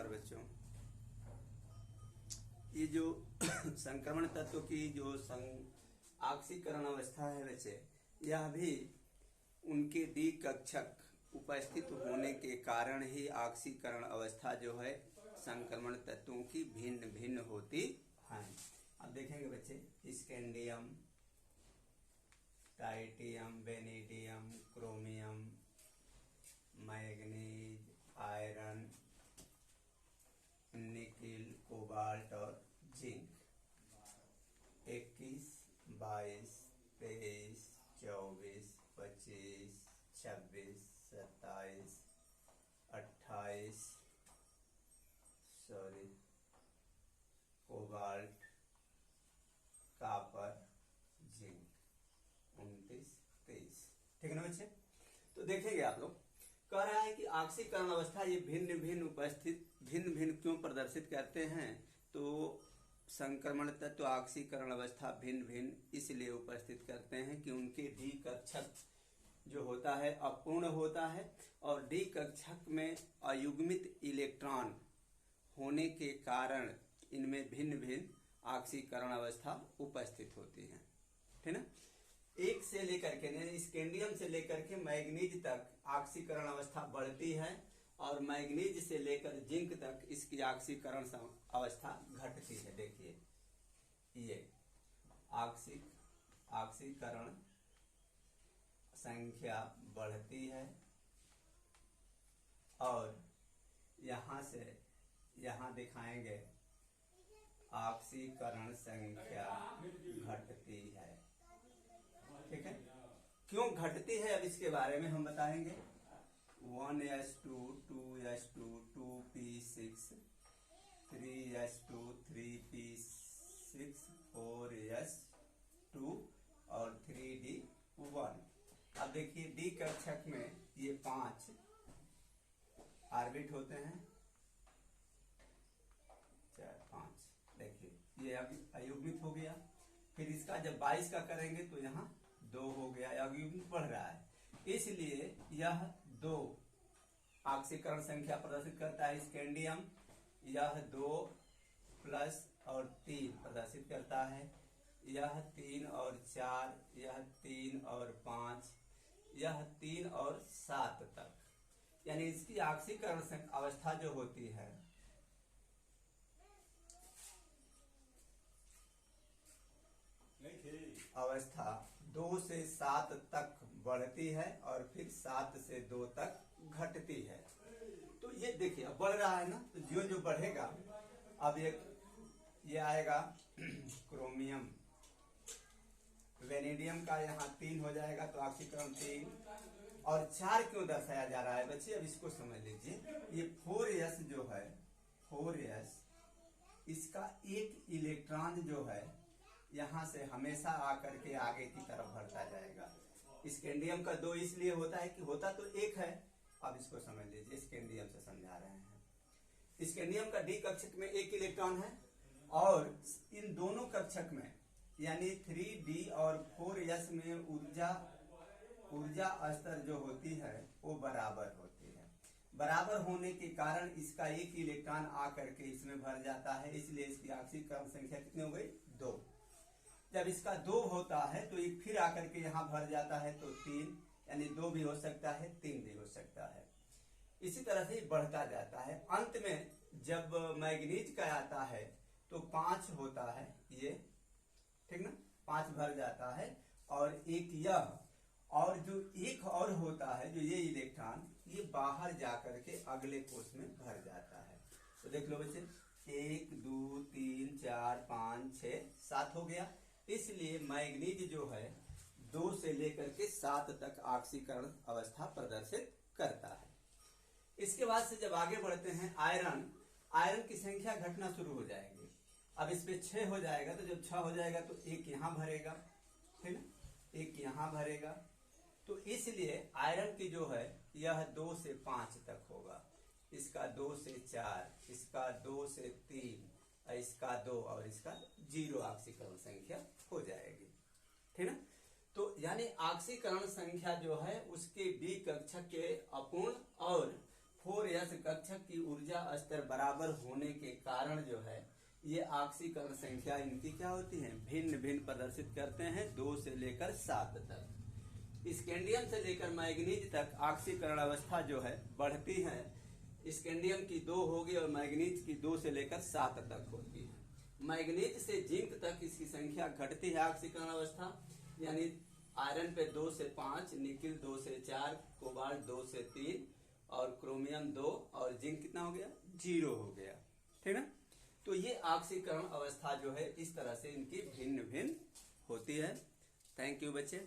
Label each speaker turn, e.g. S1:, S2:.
S1: नमस्कार बच्चों। ये जो संक्रमण तत्व की जो ऑक्सीकरण अवस्था है बच्चे, यह भी उनके डी कक्षक उपस्थित होने के कारण ही ऑक्सीकरण अवस्था जो है संक्रमण तत्वों की भिन्न भिन्न होती है। अब देखेंगे बच्चे, scandium, titanium, vanadium, chromium, manganese, iron, nickel, cobalt और जिंक। 21, 22, 23, 24, 25, 26, 27, 28 cobalt, copper, zinc, 29, 23। ठीक है ना बच्चे? तो देखेंगे आप लोग, कह रहा है कि ऑक्सीकरण अवस्था ये भिन्न भिन्न क्यों प्रदर्शित करते हैं। तो संक्रमण तत्व ऑक्सीकरण अवस्था भिन्न भिन्न इसलिए उपस्थित करते हैं कि उनके डी कक्षक जो होता है अपूर्ण होता है और डी कक्षक में अयुग्मित इलेक्ट्रॉन होने के कारण इनमें भिन्न भिन्न ऑक्सीकरण अवस्था उपस्थित होती है। ठीक है ना? एक से लेकर के स्कैंडियम से लेकर के मैग्नीज तक ऑक्सीकरण अवस्था बढ़ती है और मैग्नीज से लेकर जिंक तक इसकी ऑक्सीकरण अवस्था घटती है। देखिए, ये ऑक्सीकरण संख्या बढ़ती है और यहां से यहां दिखाएंगे ऑक्सीकरण संख्या घटती है। ठीक है? क्यों घटती है अब इसके बारे में हम बताएंगे। 1s2 2s2 2p6 3s2 3p6 4s2 और 3d1। अब देखिए, डी कक्षक में ये 5 ऑर्बिट होते हैं, 4 5। देखिए, ये अब अयुग्मित हो गया। फिर इसका जब 22 का करेंगे तो यहाँ 2 हो गया, अयुग्मित बढ़ रहा है, इसलिए यह 2 ऑक्सीकरण संख्या प्रदर्शित करता है। स्कैंडियम यह 2 प्लस और 3 प्रदर्शित करता है, यह 3 और 4, यह 3 और 5, यह 3 और 7 तक, यानी इसकी ऑक्सीकरण अवस्था जो होती है अवस्था 2 से 7 तक बढ़ती है और फिर 7 से 2 तक घटती है। तो ये देखिए, अब बढ़ रहा है ना, तो जो बढ़ेगा, अब ये आएगा क्रोमियम, वेनेडियम का यहाँ 3 हो जाएगा, तो ऑक्सीकरण 3 और 4 क्यों दर्शाया जा रहा है बच्चे, अब इसको समझ लीजिए। ये 4s जो है, 4s, इसका एक इलेक्ट्रॉन जो है यहां से हमेशा आकर के आगे की तरफ बढ़ता जाएगा। स्कैंडियम का 2 इसलिए होता है कि होता तो एक है। अब इसको समझ लीजिए, स्कैंडियम से समझा रहे हैं। स्कैंडियम का डी कक्षक में एक इलेक्ट्रॉन है और इन दोनों कक्षक में यानी 3d और 4s में ऊर्जा स्तर जो होती है वो बराबर होती है। बराबर होने के कारण इसका एक इलेक्ट्रॉन आकर के इसमें भर जाता है, इसलिए इसकी ऑक्सीकरण संख्या कितनी हो गई, 2। जब इसका 2 होता है तो एक फिर आकर के यहाँ भर जाता है, तो 3, यानी 2 भी हो सकता है, 3 भी हो सकता है। इसी तरह से बढ़ता जाता है। अंत में जब मैग्नीज का आता है तो 5 होता है ये, ठीक ना, 5 भर जाता है और एक यह, और जो एक और होता है जो ये इलेक्ट्रॉन, ये बाहर जाकर के अगले कोष में भर जाता है। तो देख लो बच्चे, 1 2 3 4 5 6 7 हो गया। इसलिए मैग्नीज जो है 2 से लेकर के 7 तक ऑक्सीकरण अवस्था प्रदर्शित करता है। इसके बाद से जब आगे बढ़ते हैं, आयरन की संख्या घटना शुरू हो जाएगी। अब इस पे 6 हो जाएगा, तो जब 6 हो जाएगा तो एक यहाँ भरेगा, है ना, एक यहाँ भरेगा। तो इसलिए आयरन की जो है यह 2 से 5 तक होगा, इसका 2 से 4, इसका 2 से 3, इसका 2 और इसका 0 ऑक्सीकरण संख्या हो जाएगी। ठीक है? तो यानी ऑक्सीकरण संख्या जो है उसके डी कक्षक के अपूर्ण और 4s कक्षक की ऊर्जा स्तर बराबर होने के कारण जो है ये ऑक्सीकरण संख्या इनकी क्या होती है, भिन्न भिन्न प्रदर्शित करते हैं 2 से लेकर 7 तक। स्कैंडियम से लेकर मैग्नीज तक ऑक्सीकरण अवस्था जो है बढ़ती है। स्कैंडियम की 2 होगी और मैग्नीज की 2 से लेकर 7 तक होती है। मैग्नीज से जिंक तक इसकी संख्या घटती है ऑक्सीकरण अवस्था, यानी आयरन पे 2 से 5, निकिल 2 से 4, कोबाल्ट 2 से 3 और क्रोमियम 2 और जिंक कितना हो गया, 0 हो गया, ठीक ना। तो ये ऑक्सीकरण अवस्था जो है इस तरह से इनकी भिन्न भिन्न होती है। थैंक यू बच्चे।